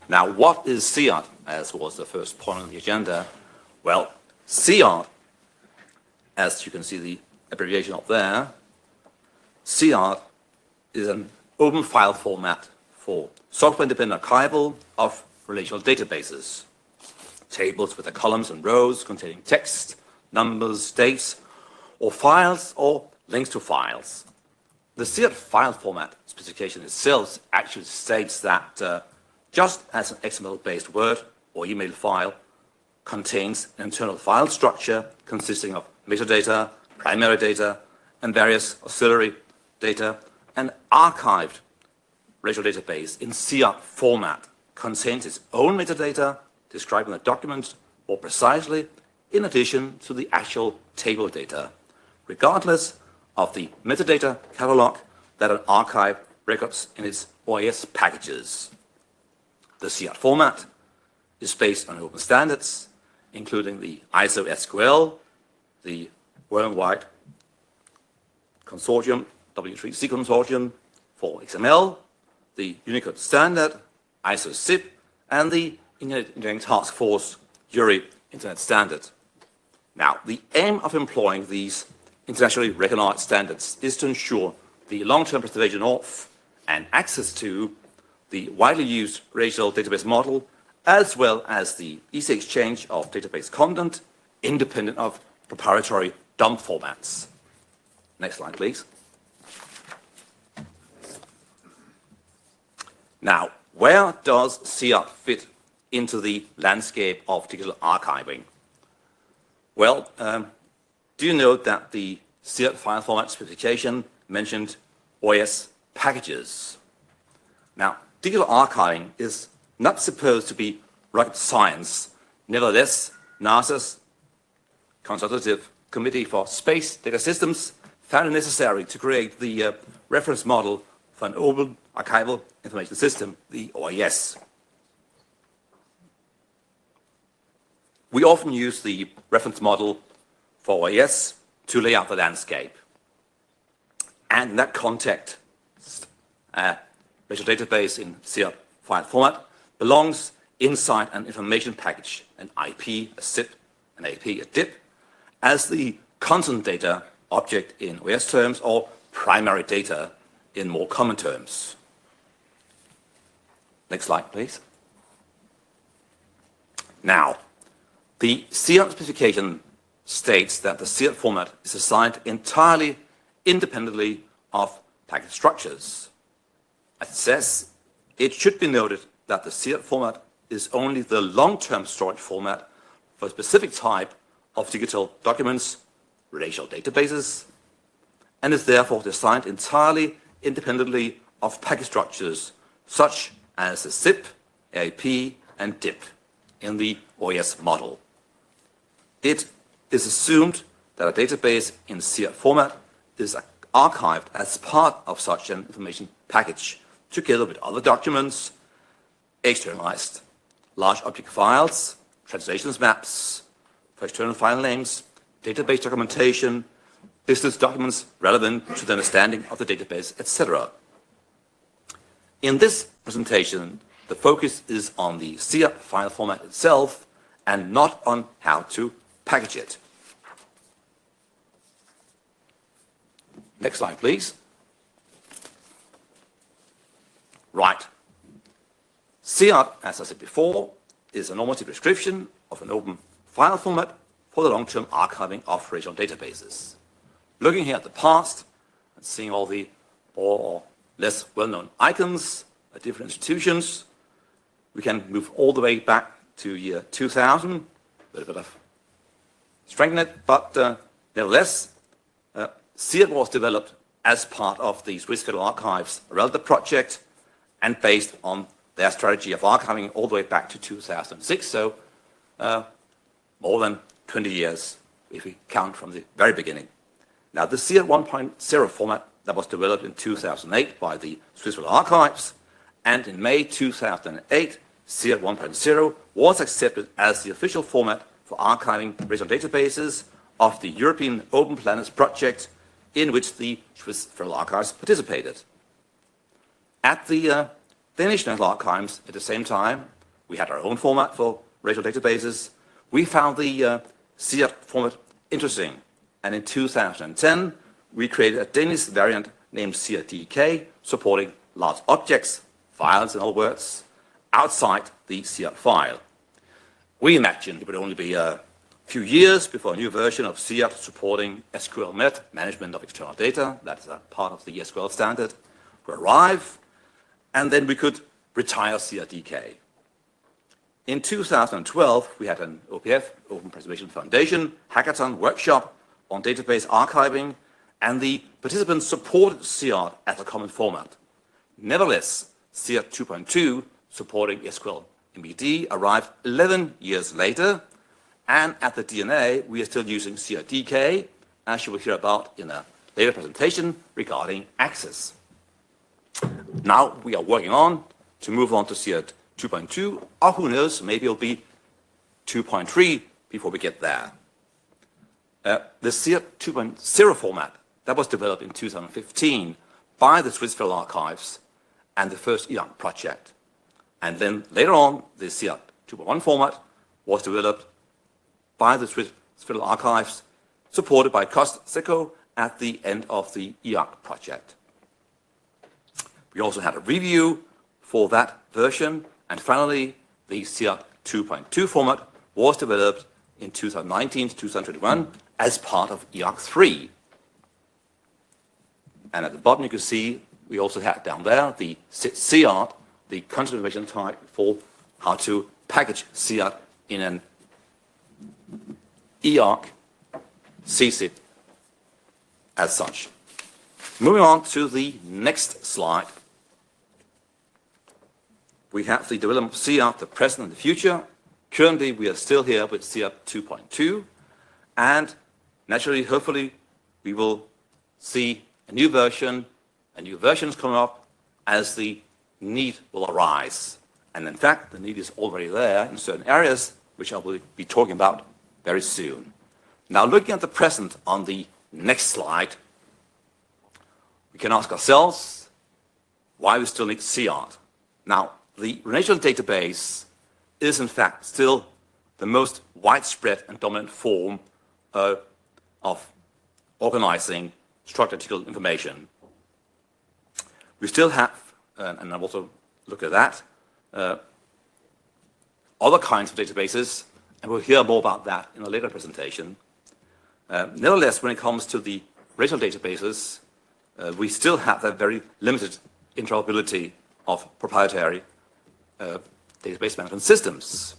Now, what is SIARD, as was the first point on the agenda? Well, SIARD, as you can see the abbreviation up there, SIARD is an open file format for software-independent archival of relational databases. Tables with the columns and rows containing text, numbers, dates, or files, or links to files. The SIARD file format specification itself actually states that just as an XML-based Word or email file contains an internal file structure consisting of metadata, primary data, and various auxiliary data, an archived relational database in SIARD format contains its own metadata describing the document more precisely in addition to the actual table data, regardless of the metadata catalog that an archive records in its OIS packages. The SIARD format is based on open standards, including the ISO SQL, the Worldwide Consortium, W3C Consortium for XML, the Unicode Standard, ISO ZIP, and the Internet Engineering Task Force URI Internet Standard. Now, the aim of employing these internationally recognized standards is to ensure the long-term preservation of and access to the widely used relational database model, as well as the easy exchange of database content independent of proprietary dump formats. Next slide, please. Now, where does SIARD fit into the landscape of digital archiving? Well, do you note that the SIARD file format specification mentioned OIS packages? Now, digital archiving is not supposed to be rocket science. Nevertheless, NASA's Consultative Committee for Space Data Systems found it necessary to create the reference model for an open archival information system, the OIS. We often use the reference model for OIS to lay out the landscape. And in that context, a relational database in SIARD file format belongs inside an information package, an IP, a ZIP, an AP, a DIP, as the content data object in OIS terms or primary data in more common terms. Next slide, please. Now, the SIARD specification states that the SIARD format is assigned entirely independently of package structures. As it says, it should be noted that the SIARD format is only the long-term storage format for a specific type of digital documents, relational databases, and is therefore designed entirely independently of package structures such as the ZIP, AP, and DIP in the OIS model. It is assumed that a database in SIARD format is archived as part of such an information package, together with other documents, externalized large object files, translations maps, for external file names, database documentation, business documents relevant to the understanding of the database, etc. In this presentation, the focus is on the SIARD file format itself and not on how to package it. Next slide, please. Right. SIARD, as I said before, is a normative description of an open file format for the long-term archiving of relational databases. Looking here at the past and seeing all the more or less well-known icons at different institutions, we can move all the way back to year 2000, a little bit of strengthen it, but nevertheless, SIARD was developed as part of the Swiss Federal Archives relative project and based on their strategy of archiving all the way back to 2006, so more than 20 years if we count from the very beginning. Now, the SIARD 1.0 format that was developed in 2008 by the Swiss Federal Archives, and in May 2008, SIARD 1.0 was accepted as the official format for archiving relational databases of the European Open Planners project, in which the Swiss Federal Archives participated. At the Danish National Archives, at the same time, we had our own format for racial databases. We found the SIARD format interesting, and in 2010, we created a Danish variant named SIARD supporting large objects, files in other words, outside the SIARD file. We imagined it would only be a few years before a new version of SIARD supporting SQLmet, management of external data, that's a part of the SQL standard, would arrive, and then we could retire SIARD. In 2012, we had an OPF, Open Preservation Foundation, hackathon workshop on database archiving, and the participants supported SIARD as a common format. Nevertheless, SIARD 2.2, supporting SQL MBD, arrived 11 years later, and at the DNA, we are still using SIARD, as you will hear about in a later presentation regarding access. Now we are working on to move on to SIARD 2.2, or who knows, maybe it'll be 2.3 before we get there. The SIARD 2.0 format that was developed in 2015 by the Swiss Federal Archives and the first E-ARK project. And then later on, the SIARD 2.1 format was developed by the Swiss Federal Archives, supported by COST-SECO at the end of the E-ARK project. We also had a review for that version, and finally, the SIARD 2.2 format was developed in 2019 to 2021 as part of E-ARK 3. And at the bottom, you can see we also had down there the SIARD, the content information type for how to package SIARD in an E-ARK CSIP as such. Moving on to the next slide. We have the development of SIARD, the present and the future. Currently, we are still here with SIARD 2.2, and naturally, hopefully, we will see a new versions come up as the need will arise. And in fact, the need is already there in certain areas, which I will be talking about very soon. Now, looking at the present on the next slide, we can ask ourselves why we still need SIARD. Now, the relational database is in fact still the most widespread and dominant form of organizing structured statistical information. We still have, and I'll also look at that, other kinds of databases, and we'll hear more about that in a later presentation. Nevertheless, when it comes to the relational databases, we still have that very limited interoperability of proprietary database management systems.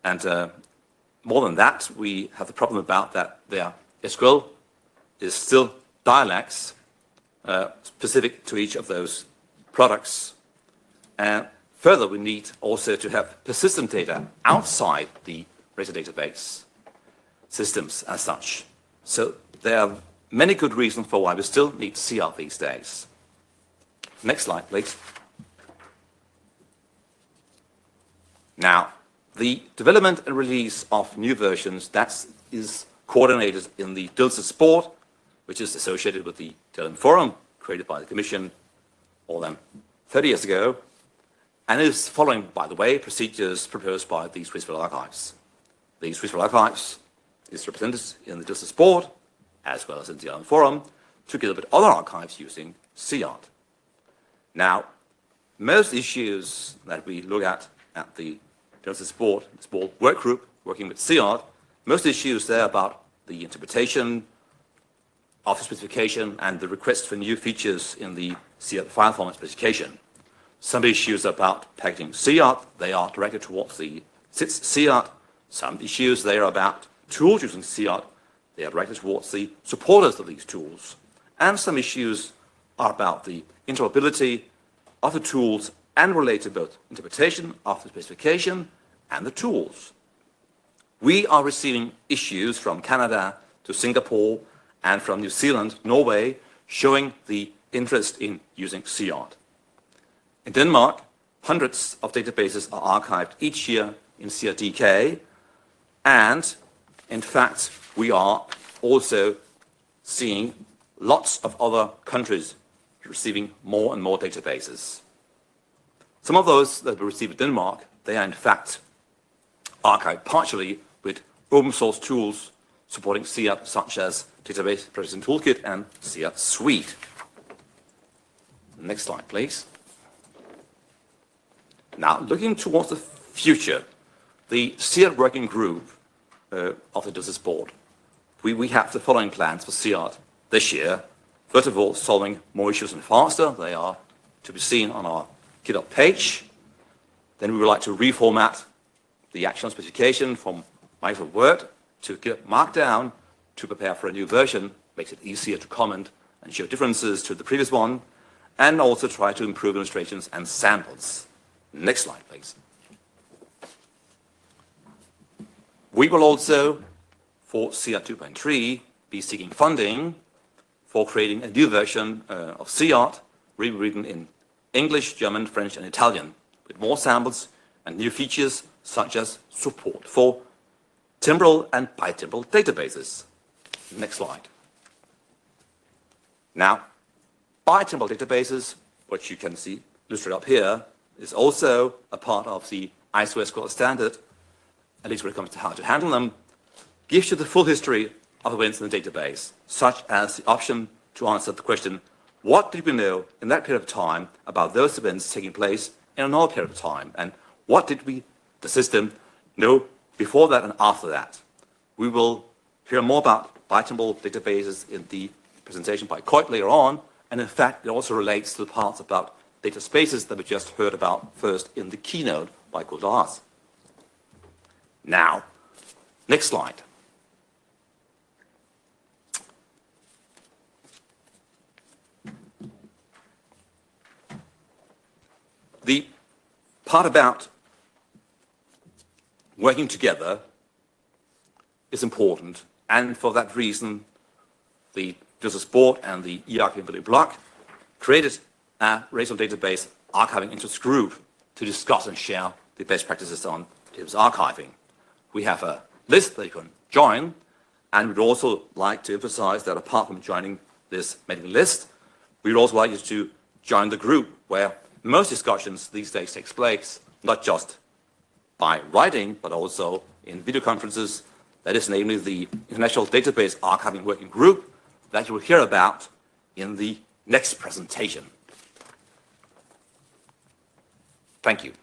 And more than that, we have the problem about that their SQL is still dialects specific to each of those products. And further, we need also to have persistent data outside the relational database systems as such. So there are many good reasons for why we still need SIARD these days. Next slide, please. Now, the development and release of new versions, that is coordinated in the DILSA Sport, which is associated with the DILM Forum, created by the Commission more than 30 years ago, and is following, by the way, procedures proposed by the Swiss Federal Archives. The Swiss Federal Archives is represented in the DILSA Sport, as well as in the DILM Forum, together with other archives using SIARD. Now, most issues that we look at the DILSA Sport, the Sport work group working with SIARD, most issues there about the interpretation of the specification and the request for new features in the SIARD file format specification. Some issues about packaging SIARD, they are directed towards the SITS SIARD. Some issues they are about tools using SIARD, they are directed towards the supporters of these tools. And some issues are about the interoperability of the tools and relate to both interpretation of the specification and the tools. We are receiving issues from Canada to Singapore and from New Zealand, Norway, showing the interest in using SIARD. In Denmark, hundreds of databases are archived each year in SIARD, and in fact, we are also seeing lots of other countries receiving more and more databases. Some of those that we receive in Denmark they are in fact archived partially with open source tools supporting SIARD, such as Database Processing Toolkit and SIARD Suite. Next slide, please. Now, looking towards the future, the SIARD working group of the DOSIS board, we have the following plans for SIARD this year. First of all, solving more issues and faster. They are to be seen on our GitHub page. Then we would like to reformat the action specification from Microsoft Word to GitHub Markdown to prepare for a new version. Makes it easier to comment and show differences to the previous one, and also try to improve illustrations and samples. Next slide, please. We will also, for SIARD 2.3, be seeking funding for creating a new version of SIARD, rewritten in English, German, French, and Italian, with more samples and new features such as support for temporal and bitemporal databases. Next slide. Now, bitemporal databases, which you can see illustrated up here, is also a part of the ISO SQL standard, at least when it comes to how to handle them, gives you the full history of events in the database, such as the option to answer the question, what did we know in that period of time about those events taking place in another period of time, and what did we, the system, know before that and after that? We will hear more about bitemporal databases in the presentation by Coit later on, and in fact, it also relates to the parts about data spaces that we just heard about first in the keynote by Lars. Now, next slide. The part about working together is important, and for that reason, the DOSIS board and the eArchiving block created a relational database archiving interest group to discuss and share the best practices on database archiving. We have a list that you can join, and we'd also like to emphasize that apart from joining this mailing list, we'd also like you to join the group where most discussions these days takes place, not just by writing, but also in video conferences. That is namely the International Database Archiving Working Group that you will hear about in the next presentation. Thank you.